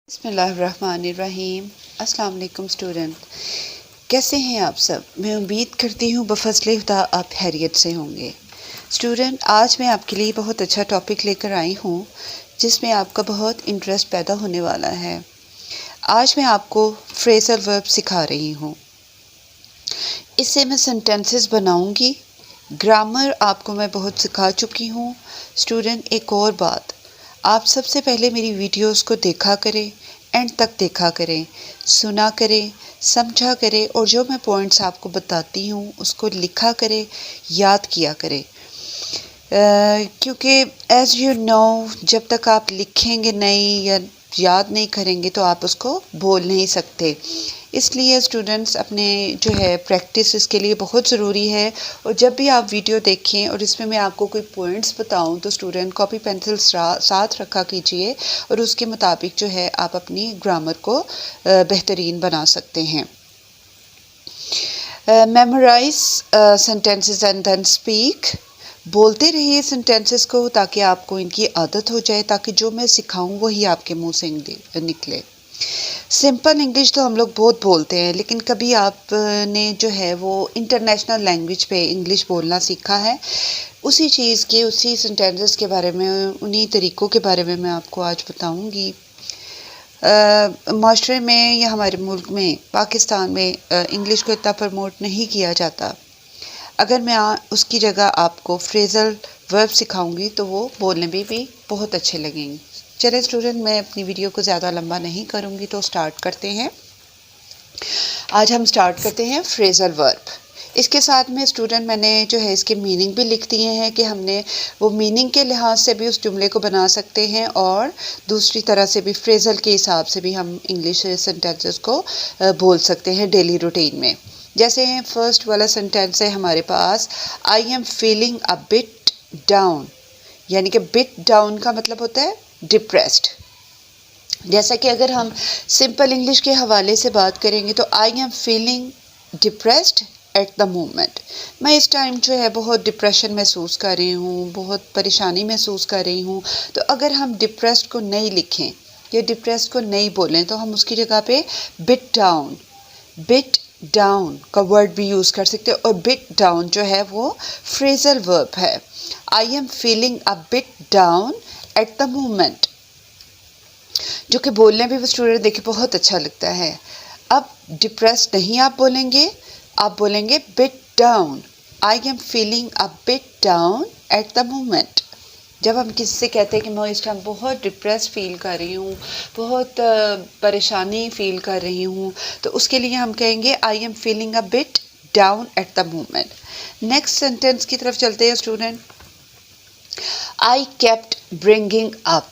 बिस्मिल्लाहिर्रहमानिर्रहीम। अस्सलाम वालेकुम स्टूडेंट, कैसे हैं आप सब। मैं उम्मीद करती हूँ बफज़्ल खुदा आप खैरियत से होंगे। स्टूडेंट, आज मैं आपके लिए बहुत अच्छा टॉपिक लेकर आई हूँ जिसमें आपका बहुत इंटरेस्ट पैदा होने वाला है। आज मैं आपको फ्रेज़ल वर्ब सिखा रही हूँ। इससे मैं सेंटेंसेस बनाऊँगी। ग्रामर आपको मैं बहुत सिखा चुकी हूँ। स्टूडेंट, एक और बात, आप सबसे पहले मेरी वीडियोस को देखा करें, एंड तक देखा करें, सुना करें, समझा करें और जो मैं पॉइंट्स आपको बताती हूँ उसको लिखा करें, याद किया करें। क्योंकि एज़ यू नो, जब तक आप लिखेंगे नहीं या याद नहीं करेंगे तो आप उसको बोल नहीं सकते। इसलिए स्टूडेंट्स अपने जो है प्रैक्टिस इसके लिए बहुत ज़रूरी है। और जब भी आप वीडियो देखें और इसमें मैं आपको कोई पॉइंट्स बताऊं तो स्टूडेंट कॉपी पेंसिल साथ रखा कीजिए और उसके मुताबिक जो है आप अपनी ग्रामर को बेहतरीन बना सकते हैं। Memorise sentences and then speak. बोलते रहिए सेंटेंसेस को ताकि आपको इनकी आदत हो जाए, ताकि जो मैं सिखाऊं वही आपके मुंह से निकले। सिंपल इंग्लिश तो हम लोग बहुत बोलते हैं, लेकिन कभी आपने जो है वो इंटरनेशनल लैंग्वेज पे इंग्लिश बोलना सीखा है? उसी चीज़ के, उसी सेंटेंसेस के बारे में, उन्हीं तरीक़ों के बारे में मैं आपको आज बताऊंगी। माशरे में या हमारे मुल्क में, पाकिस्तान में इंग्लिश को इतना प्रमोट नहीं किया जाता। अगर मैं उसकी जगह आपको फ्रेज़ल वर्ब सिखाऊंगी तो वो बोलने में भी बहुत अच्छे लगेंगे। चलिए स्टूडेंट, मैं अपनी वीडियो को ज़्यादा लंबा नहीं करूंगी तो स्टार्ट करते हैं। आज हम स्टार्ट करते हैं फ्रेज़ल वर्ब। इसके साथ में स्टूडेंट मैंने जो है इसके मीनिंग भी लिख दिए हैं कि हमने वो मीनिंग के लिहाज से भी उस जुमले को बना सकते हैं और दूसरी तरह से भी फ्रेज़ल के हिसाब से भी हम इंग्लिश सेंटेंसेस को बोल सकते हैं डेली रूटीन में। जैसे फर्स्ट वाला सेंटेंस है हमारे पास, I am feeling a bit down. यानी कि बिट डाउन का मतलब होता है डिप्रेस्ड। जैसा कि अगर हम सिंपल इंग्लिश के हवाले से बात करेंगे तो आई am feeling depressed at the moment. मैं इस टाइम जो है बहुत डिप्रेशन महसूस कर रही हूँ, बहुत परेशानी महसूस कर रही हूँ। तो अगर हम डिप्रेस्ड को नहीं लिखें या डिप्रेस्ड को नहीं बोलें तो हम उसकी जगह पे बिट डाउन का वर्ड भी यूज़ कर सकते हैं। और बिट डाउन जो है वो फ्रेज़ल वर्ब है। आई am feeling a bit down at the moment, जो कि बोलने में भी स्टूडेंट देखिए बहुत अच्छा लगता है। अब डिप्रेस्ड नहीं आप बोलेंगे, आप बोलेंगे bit down. I am feeling a bit down at the moment. जब हम किसी से कहते हैं कि मैं इस टाइम बहुत डिप्रेस फील कर रही हूँ, बहुत परेशानी फील कर रही हूँ, तो उसके लिए हम कहेंगे आई am feeling a bit down at the moment. Next sentence की तरफ चलते हैं स्टूडेंट। आई kept bringing up.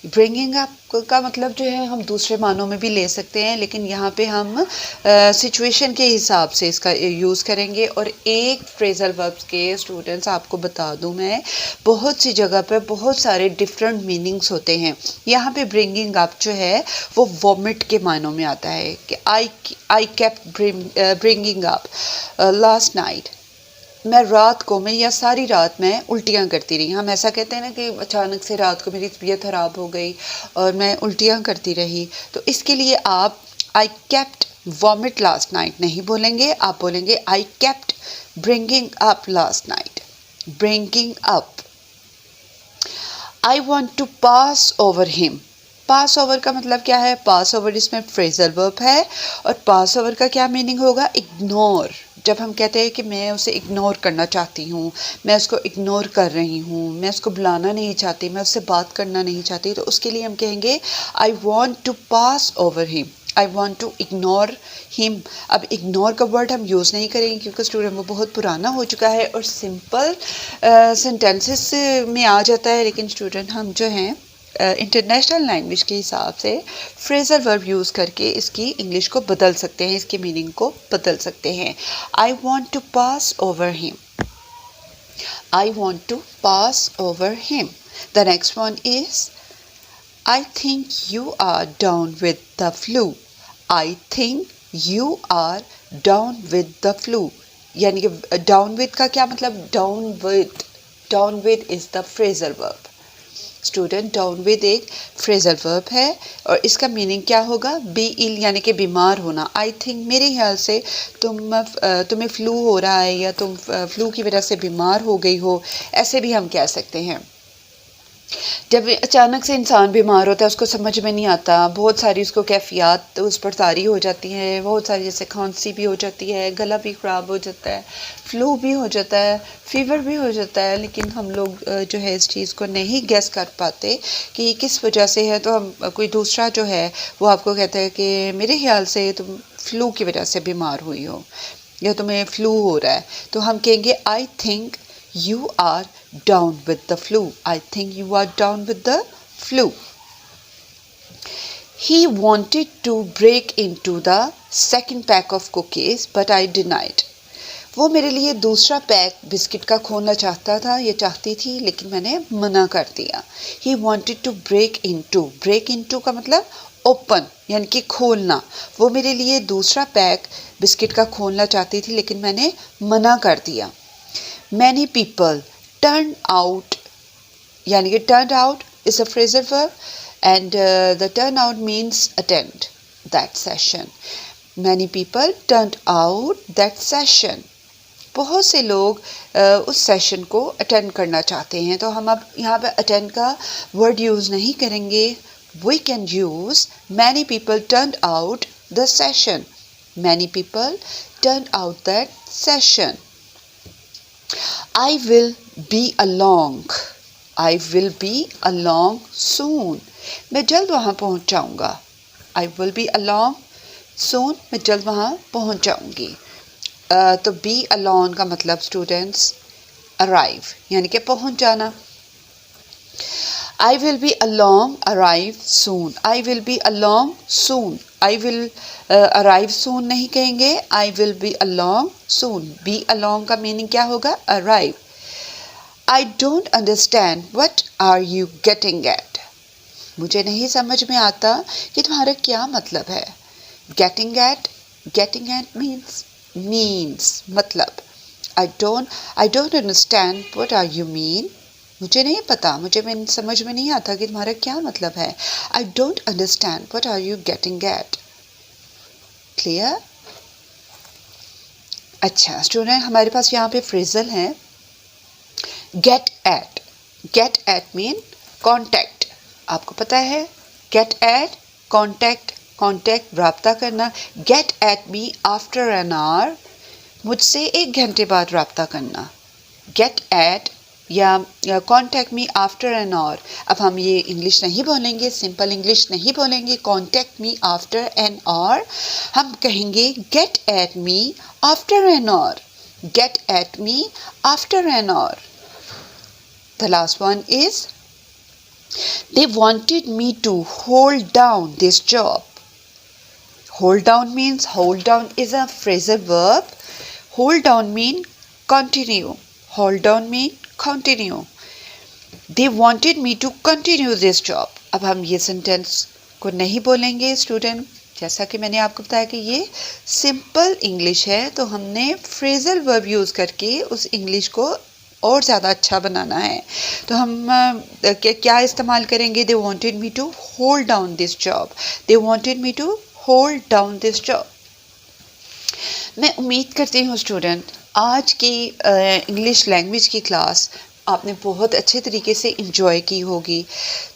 Bringing up का मतलब जो है हम दूसरे मानों में भी ले सकते हैं, लेकिन यहाँ पे हम सिचुएशन के हिसाब से इसका यूज़ करेंगे। और एक फ्रेज़ल वर्ब के स्टूडेंट्स आपको बता दूँ मैं, बहुत सी जगह पे बहुत सारे डिफरेंट मीनिंग्स होते हैं। यहाँ पे ब्रिंगिंग अप जो है वो वॉमिट के मानों में आता है कि आई kept bringing up last night. मैं रात को में या सारी रात में उल्टियाँ करती रही। हम ऐसा कहते हैं ना कि अचानक से रात को मेरी तबीयत ख़राब हो गई और मैं उल्टियाँ करती रही। तो इसके लिए आप I kept vomit last night नहीं बोलेंगे, आप बोलेंगे I kept bringing up last night. Bringing up. I want to pass over him. Pass over का मतलब क्या है? पास ओवर इसमें फ्रेज़ल वर्ब है। और पास ओवर का क्या मीनिंग होगा? इग्नोर। जब हम कहते हैं कि मैं उसे इग्नोर करना चाहती हूँ, मैं उसको इग्नोर कर रही हूँ, मैं उसको बुलाना नहीं चाहती, मैं उससे बात करना नहीं चाहती, तो उसके लिए हम कहेंगे I want to pass over him, I want to ignore him. अब इग्नोर का वर्ड हम यूज़ नहीं करेंगे क्योंकि स्टूडेंट वो बहुत पुराना हो चुका है और सिंपल सेंटेंसेस में आ जाता है। लेकिन स्टूडेंट हम जो हैं इंटरनेशनल लैंग्वेज के हिसाब से फ्रेज़ल वर्ब यूज़ करके इसकी इंग्लिश को बदल सकते हैं, इसके मीनिंग को बदल सकते हैं। I want to pass over him. I want to pass over him. The next one is I think you are down with the flu. I think you are down with the flu. यानी कि down with का क्या मतलब? Down with is the phrasal verb. Student down with एक phrasal verb है और इसका meaning क्या होगा, बी इल यानी कि बीमार होना। आई थिंक मेरे ख्याल से तुम्हें फ्लू हो रहा है या तुम फ्लू की वजह से बीमार हो गई हो, ऐसे भी हम कह सकते हैं। जब अचानक से इंसान बीमार होता है उसको समझ में नहीं आता, बहुत सारी उसको कैफियत उस पर तारी हो जाती हैं, बहुत सारी जैसे खांसी भी हो जाती है, गला भी ख़राब हो जाता है, फ्लू भी हो जाता है, फीवर भी हो जाता है, लेकिन हम लोग जो है इस चीज़ को नहीं गेस कर पाते कि किस वजह से है। तो हम कोई दूसरा जो है वो आपको कहता है कि मेरे ख्याल से तुम फ्लू की वजह से बीमार हुई हो या तुम्हें फ्लू हो रहा है, तो हम कहेंगे I think you are down with the flu. I think you are down with the flu. He wanted to break into the second pack of cookies, but I denied. वो मेरे लिए दूसरा पैक बिस्किट का खोलना चाहता था या चाहती थी, लेकिन मैंने मना कर दिया। He wanted to break into. break into का मतलब ओपन यानी कि खोलना। वो मेरे लिए दूसरा पैक बिस्किट का खोलना चाहती थी, लेकिन मैंने मना कर दिया। Many people turned out, यानी कि turned out is a phrasal verb and the turn out means attend that session. Many people turned out that session. बहुत से लोग उस सेशन को अटेंड करना चाहते हैं, तो हम अब यहाँ पे अटेंड का वर्ड यूज़ नहीं करेंगे। We can use many people turned out the session. Many people turned out that session. I will be along. I will be along soon. मैं जल्द वहाँ पहुँच जाऊँगा। I will be along soon. मैं जल्द वहाँ पहुँच जाऊँगी। तो be along का मतलब स्टूडेंट्स arrive यानी कि पहुँच जाना। I will be along arrive soon. I will be along soon. I will arrive soon नहीं कहेंगे, I will be along soon. Be along का मीनिंग क्या होगा, arrive. I don't understand what are you getting at. मुझे नहीं समझ में आता कि तुम्हारा क्या मतलब है। Getting at means मतलब। I don't understand what are you mean. मुझे नहीं पता, मुझे समझ में नहीं आता कि तुम्हारा क्या मतलब है। I don't understand what are you getting at. Clear? अच्छा स्टूडेंट, हमारे पास यहाँ पे फ्रेजल है get at. Get at mean contact. आपको पता है get at contact राब्ता करना। Get at me after an hour, मुझसे 1 घंटे बाद राब्ता करना। Get at या contact me after an our. अब हम ये इंग्लिश नहीं बोलेंगे, सिंपल इंग्लिश नहीं बोलेंगे, contact me after an hour, हम कहेंगे get at me after an hour. Get at me after an hour. The last one is they wanted me to hold down this job. Hold down means, hold down is a phrasal verb. Hold down mean continue. Hold down mean continue. They wanted me to continue this job. अब हम ये sentence को नहीं बोलेंगे student, जैसा कि मैंने आपको बताया कि ये सिंपल इंग्लिश है, तो हमने फ्रेजल वर्ब यूज़ करके उस इंग्लिश को और ज़्यादा अच्छा बनाना है। तो हम क्या इस्तेमाल करेंगे, they wanted me to hold down this job. They wanted me to hold down this job. मैं उम्मीद करती हूँ स्टूडेंट आज की इंग्लिश लैंग्वेज की क्लास आपने बहुत अच्छे तरीके से इंजॉय की होगी।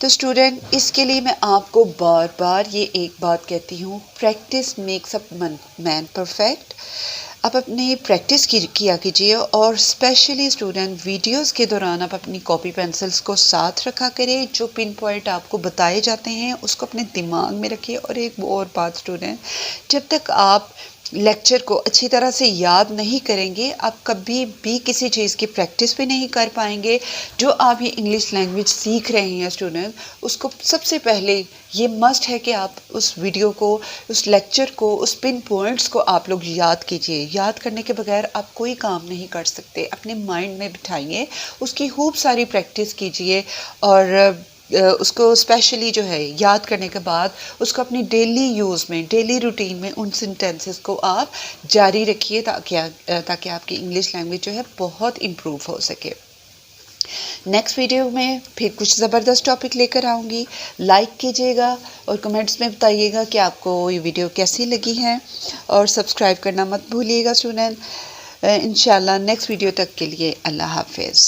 तो स्टूडेंट इसके लिए मैं आपको बार बार ये एक बात कहती हूँ, practice makes a man perfect. आप अपनी प्रैक्टिस किया कीजिए और स्पेशली स्टूडेंट वीडियोस के दौरान आप अपनी कॉपी पेंसिल्स को साथ रखा करें। जो पिन पॉइंट आपको बताए जाते हैं उसको अपने दिमाग में रखिए। और एक और बात स्टूडेंट, जब तक आप लेक्चर को अच्छी तरह से याद नहीं करेंगे आप कभी भी किसी चीज़ की प्रैक्टिस भी नहीं कर पाएंगे। जो आप ये इंग्लिश लैंग्वेज सीख रहे हैं स्टूडेंट, उसको सबसे पहले ये मस्ट है कि आप उस वीडियो को, उस लेक्चर को, उस पिन पॉइंट्स को आप लोग याद कीजिए। याद करने के बगैर आप कोई काम नहीं कर सकते। अपने माइंड में बिठाइए, उसकी खूब सारी प्रैक्टिस कीजिए और उसको स्पेशली जो है याद करने के बाद उसको अपनी डेली यूज़ में, डेली रूटीन में उन सेंटेंसेस को आप जारी रखिए ताकि आपकी इंग्लिश लैंग्वेज जो है बहुत इम्प्रूव हो सके। नेक्स्ट वीडियो में फिर कुछ ज़बरदस्त टॉपिक लेकर आऊँगी। लाइक कीजिएगा और कमेंट्स में बताइएगा कि आपको ये वीडियो कैसी लगी है, और सब्सक्राइब करना मत भूलिएगा स्टूडेंट। इंशाल्लाह नेक्स्ट वीडियो तक के लिए अल्लाह हाफिज़।